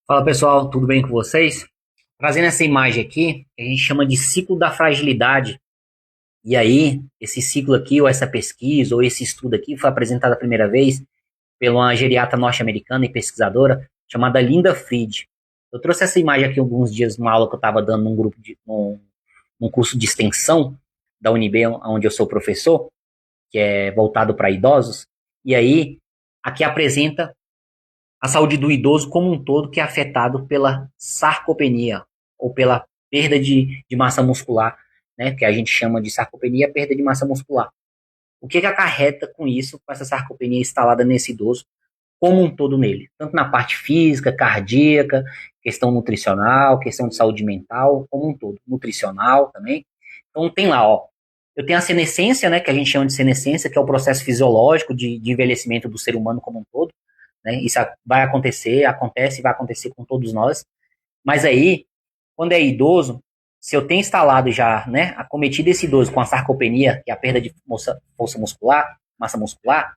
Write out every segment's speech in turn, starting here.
Fala pessoal, tudo bem com vocês? Trazendo essa imagem aqui, que a gente chama de ciclo da fragilidade. E aí, esse ciclo aqui, ou essa pesquisa, ou esse estudo aqui, foi apresentado a primeira vez por uma geriatra norte-americana e pesquisadora chamada Linda Fried. Eu trouxe essa imagem aqui alguns dias numa aula que eu estava dando num curso de extensão da UNB, onde eu sou professor, que é voltado para idosos. E aí, aqui apresenta a saúde do idoso como um todo que é afetado pela sarcopenia ou pela perda de massa muscular, né, que a gente chama de sarcopenia, perda de massa muscular. O que acarreta com isso, com essa sarcopenia instalada nesse idoso, como um todo nele, tanto na parte física, cardíaca, questão nutricional, questão de saúde mental, como um todo, nutricional também. Então tem lá, ó, eu tenho a senescência, né, que a gente chama de senescência, que é o processo fisiológico de envelhecimento do ser humano como um todo, né? Isso vai acontecer, acontece e vai acontecer com todos nós. Mas aí, quando é idoso, se eu tenho instalado já, né, acometido esse idoso com a sarcopenia, que é a perda de força muscular, massa muscular,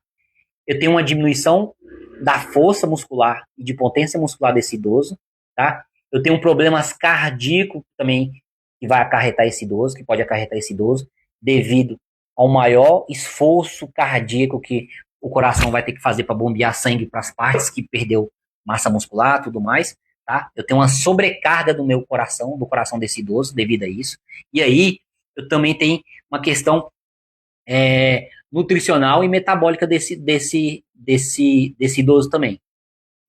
eu tenho uma diminuição da força muscular e de potência muscular desse idoso, tá? Eu tenho problemas cardíacos também que vai acarretar esse idoso, que pode acarretar esse idoso, devido ao maior esforço cardíaco que o coração vai ter que fazer para bombear sangue para as partes que perdeu massa muscular, tudo mais, tá? Eu tenho uma sobrecarga do meu coração, do coração desse idoso, devido a isso. E aí, eu também tenho uma questão nutricional e metabólica desse idoso também.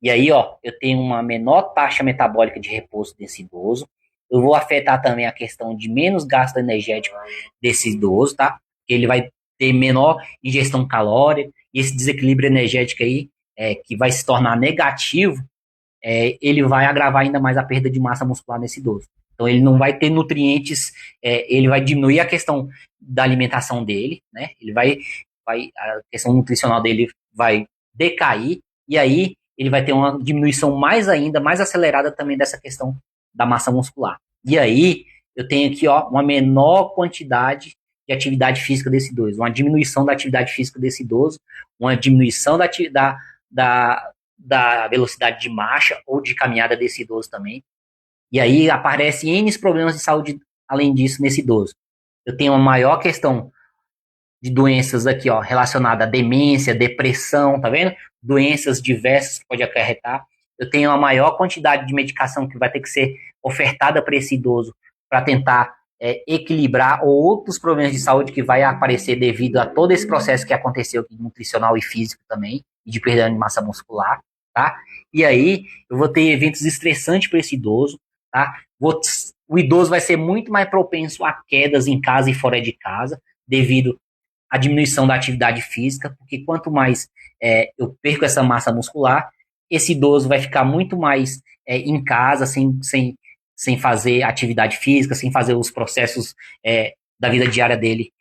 E aí, ó, eu tenho uma menor taxa metabólica de repouso desse idoso. Eu vou afetar também a questão de menos gasto energético desse idoso, tá? Que ele vai ter menor ingestão calórica e esse desequilíbrio energético aí, que vai se tornar negativo, ele vai agravar ainda mais a perda de massa muscular nesse idoso. Então, ele não vai ter nutrientes, ele vai diminuir a questão da alimentação dele, né? A questão nutricional dele vai decair, e aí ele vai ter uma diminuição mais ainda, mais acelerada também dessa questão da massa muscular. E aí, eu tenho aqui, ó, uma menor quantidade de atividade física desse idoso, uma diminuição da atividade física desse idoso, uma diminuição da, da velocidade de marcha ou de caminhada desse idoso também. E aí aparecem N problemas de saúde além disso nesse idoso. Eu tenho uma maior questão de doenças aqui, ó, relacionada à demência, depressão, tá vendo? Doenças diversas que pode acarretar. Eu tenho uma maior quantidade de medicação que vai ter que ser ofertada para esse idoso para tentar equilibrar outros problemas de saúde que vai aparecer devido a todo esse processo que aconteceu aqui, nutricional e físico também, e de perda de massa muscular, tá? E aí eu vou ter eventos estressantes para esse idoso, tá? O idoso vai ser muito mais propenso a quedas em casa e fora de casa, devido a diminuição da atividade física, porque quanto mais eu perco essa massa muscular, esse idoso vai ficar muito mais em casa, sem fazer atividade física, sem fazer os processos da vida diária dele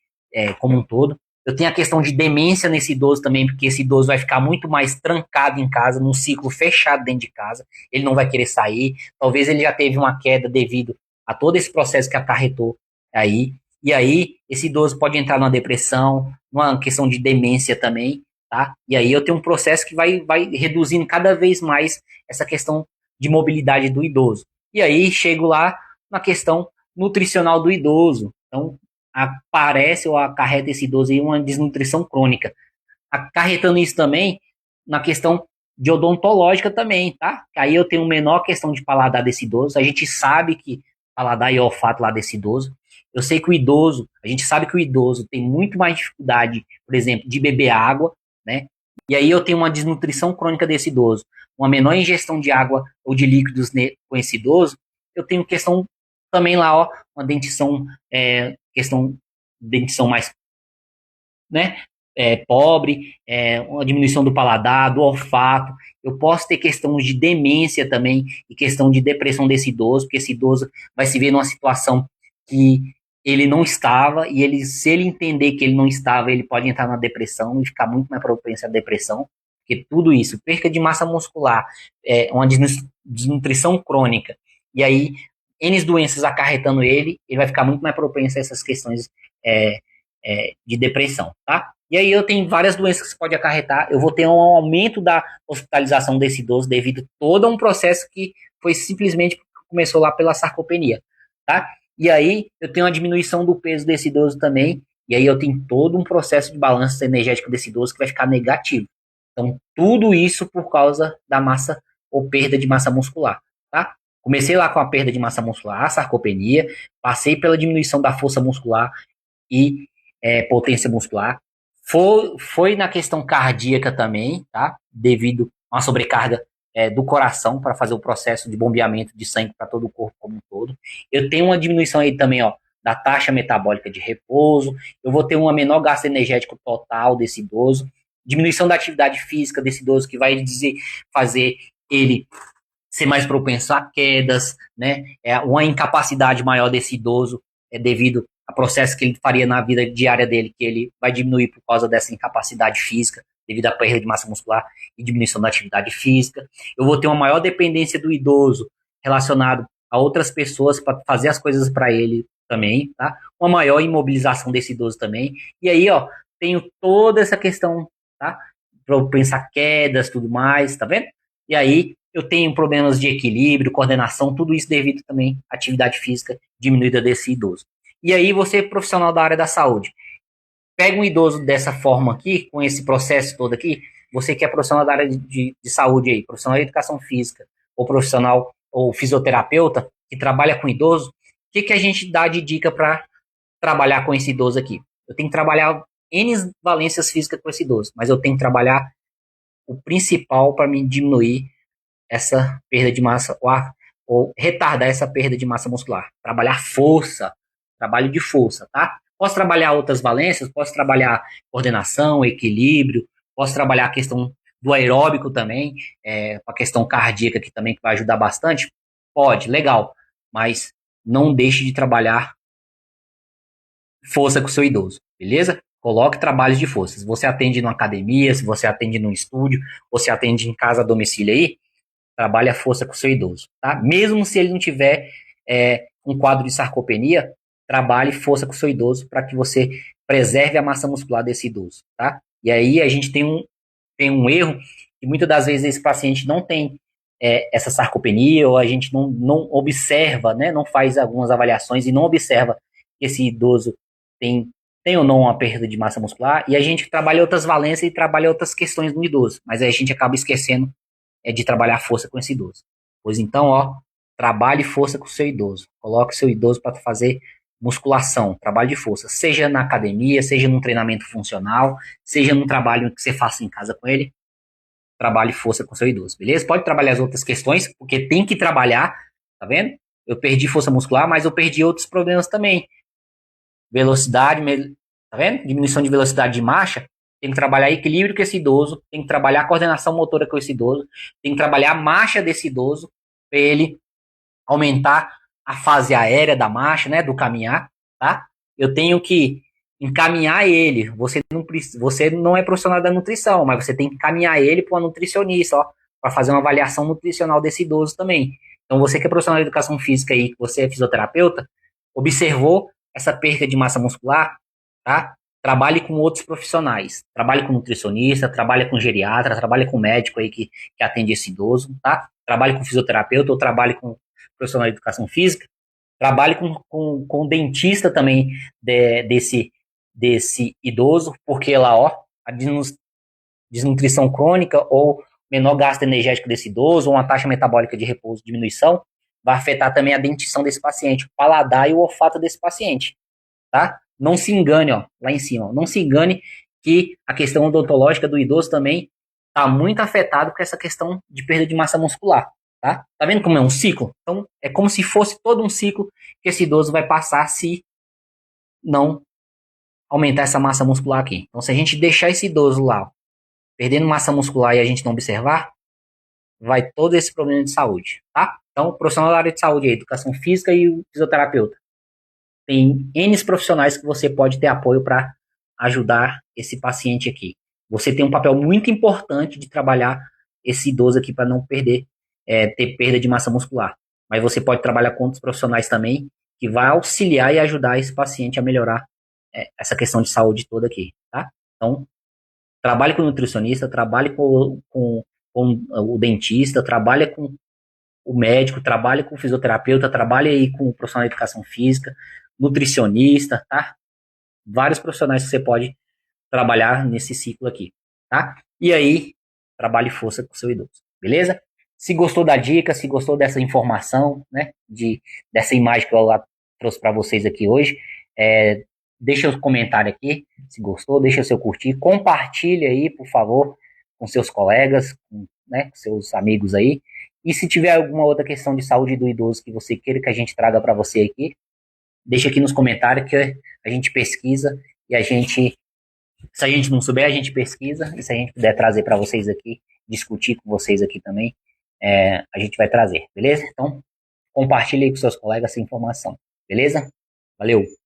como um todo. Eu tenho a questão de demência nesse idoso também, porque esse idoso vai ficar muito mais trancado em casa, num ciclo fechado dentro de casa, ele não vai querer sair, talvez ele já teve uma queda devido a todo esse processo que acarretou aí, e aí esse idoso pode entrar numa depressão, numa questão de demência também, tá? E aí eu tenho um processo que vai reduzindo cada vez mais essa questão de mobilidade do idoso. E aí chego lá na questão nutricional do idoso. Então, aparece ou acarreta esse idoso aí uma desnutrição crônica. Acarretando isso também na questão de odontológica também, tá? Aí eu tenho menor questão de paladar desse idoso. A gente sabe que paladar e olfato lá desse idoso. Eu sei que o idoso, a gente sabe que o idoso tem muito mais dificuldade, por exemplo, de beber água, né? E aí eu tenho uma desnutrição crônica desse idoso, uma menor ingestão de água ou de líquidos com esse idoso, eu tenho questão também lá, ó, uma dentição, questão dentição mais, né, pobre, uma diminuição do paladar, do olfato. Eu posso ter questões de demência também e questão de depressão desse idoso, porque esse idoso vai se ver numa situação que ele não estava e ele, se ele entender que ele não estava, ele pode entrar na depressão e ficar muito mais propenso à depressão, porque tudo isso, perca de massa muscular, uma desnutrição crônica, e aí N doenças acarretando ele vai ficar muito mais propenso a essas questões de depressão, tá? E aí eu tenho várias doenças que isso pode acarretar. Eu vou ter um aumento da hospitalização desse idoso devido a todo um processo que foi simplesmente porque começou lá pela sarcopenia, tá? E aí eu tenho uma diminuição do peso desse idoso também, e aí eu tenho todo um processo de balanço energético desse idoso que vai ficar negativo. Então, tudo isso por causa da massa ou perda de massa muscular, tá? Comecei lá com a perda de massa muscular, a sarcopenia, passei pela diminuição da força muscular e potência muscular. Foi na questão cardíaca também, tá? Devido a uma sobrecarga do coração para fazer o processo de bombeamento de sangue para todo o corpo como um todo. Eu tenho uma diminuição aí também, ó, da taxa metabólica de repouso. Eu vou ter uma menor gasto energético total desse idoso. Diminuição da atividade física desse idoso, que vai fazer ele ser mais propenso a quedas, né? Uma incapacidade maior desse idoso devido a processo que ele faria na vida diária dele, que ele vai diminuir por causa dessa incapacidade física, devido à perda de massa muscular e diminuição da atividade física. Eu vou ter uma maior dependência do idoso relacionado a outras pessoas para fazer as coisas para ele também, tá? Uma maior imobilização desse idoso também. E aí, ó, tenho toda essa questão, tá? Para eu pensar quedas, tudo mais, tá vendo? E aí, eu tenho problemas de equilíbrio, coordenação, tudo isso devido também à atividade física diminuída desse idoso. E aí você, profissional da área da saúde, pega um idoso dessa forma aqui, com esse processo todo aqui, você que é profissional da área de saúde aí, profissional de educação física, ou profissional, ou fisioterapeuta, que trabalha com idoso, o que a gente dá de dica para trabalhar com esse idoso aqui? Eu tenho que trabalhar N valências físicas com esse idoso, mas eu tenho que trabalhar o principal para me diminuir essa perda de massa, ou retardar essa perda de massa muscular. Trabalhar força, trabalho de força, tá? Posso trabalhar outras valências, posso trabalhar coordenação, equilíbrio, posso trabalhar a questão do aeróbico também, a questão cardíaca que também vai ajudar bastante. Pode, legal, mas não deixe de trabalhar força com o seu idoso, beleza? Coloque trabalhos de força. Se você atende numa academia, se você atende num estúdio, ou se atende em casa a domicílio aí, trabalhe a força com o seu idoso, tá? Mesmo se ele não tiver um quadro de sarcopenia, trabalhe força com o seu idoso para que você preserve a massa muscular desse idoso, tá? E aí a gente tem um erro que muitas das vezes esse paciente não tem essa sarcopenia, ou a gente não observa, né? Não faz algumas avaliações e não observa que esse idoso tem ou não uma perda de massa muscular, e a gente trabalha outras valências e trabalha outras questões no idoso, mas aí a gente acaba esquecendo de trabalhar força com esse idoso. Pois então, ó, trabalhe força com o seu idoso. Coloque o seu idoso para fazer musculação, trabalho de força, seja na academia, seja num treinamento funcional, seja num trabalho que você faça em casa com ele, trabalhe força com o seu idoso, beleza? Pode trabalhar as outras questões, porque tem que trabalhar, tá vendo? Eu perdi força muscular, mas eu perdi outros problemas também. Velocidade, tá vendo? Diminuição de velocidade de marcha, tem que trabalhar equilíbrio com esse idoso, tem que trabalhar coordenação motora com esse idoso, tem que trabalhar a marcha desse idoso, para ele aumentar a fase aérea da marcha, né, do caminhar, tá? Eu tenho que encaminhar ele. Você não é profissional da nutrição, mas você tem que encaminhar ele para uma nutricionista, ó, para fazer uma avaliação nutricional desse idoso também. Então, você que é profissional de educação física aí, que você é fisioterapeuta, observou essa perda de massa muscular, tá? Trabalhe com outros profissionais. Trabalhe com nutricionista, trabalhe com geriatra, trabalhe com médico aí que atende esse idoso, tá? Trabalhe com fisioterapeuta ou trabalhe com profissional de educação física. Trabalhe com dentista também desse idoso, porque lá, ó, a desnutrição crônica ou menor gasto energético desse idoso, ou uma taxa metabólica de repouso, diminuição, vai afetar também a dentição desse paciente, o paladar e o olfato desse paciente, tá? Não se engane, ó, lá em cima, ó, não se engane que a questão odontológica do idoso também está muito afetado com essa questão de perda de massa muscular, tá? Tá vendo como é um ciclo? Então, é como se fosse todo um ciclo que esse idoso vai passar se não aumentar essa massa muscular aqui. Então, se a gente deixar esse idoso lá, ó, perdendo massa muscular e a gente não observar, vai todo esse problema de saúde, tá? Então, o profissional da área de saúde, a educação física e o fisioterapeuta. Tem N profissionais que você pode ter apoio para ajudar esse paciente aqui. Você tem um papel muito importante de trabalhar esse idoso aqui para não ter perda de massa muscular. Mas você pode trabalhar com outros profissionais também que vai auxiliar e ajudar esse paciente a melhorar essa questão de saúde toda aqui, tá? Então, trabalhe com o nutricionista, trabalhe com o dentista, trabalhe com o médico, trabalhe com o fisioterapeuta, trabalhe aí com o profissional de educação física, nutricionista, tá? Vários profissionais que você pode trabalhar nesse ciclo aqui, tá? E aí, trabalhe força com o seu idoso, beleza? Se gostou da dica, se gostou dessa informação, né, dessa imagem que eu trouxe para vocês aqui hoje, deixa o comentário aqui, se gostou, deixa o seu curtir, compartilha aí, por favor, com seus colegas, né, com seus amigos aí, e se tiver alguma outra questão de saúde do idoso que você queira que a gente traga para você aqui, deixa aqui nos comentários que a gente pesquisa e se a gente não souber, a gente pesquisa, e se a gente puder trazer para vocês aqui, discutir com vocês aqui também, a gente vai trazer, beleza? Então, compartilhe aí com seus colegas essa informação, beleza? Valeu!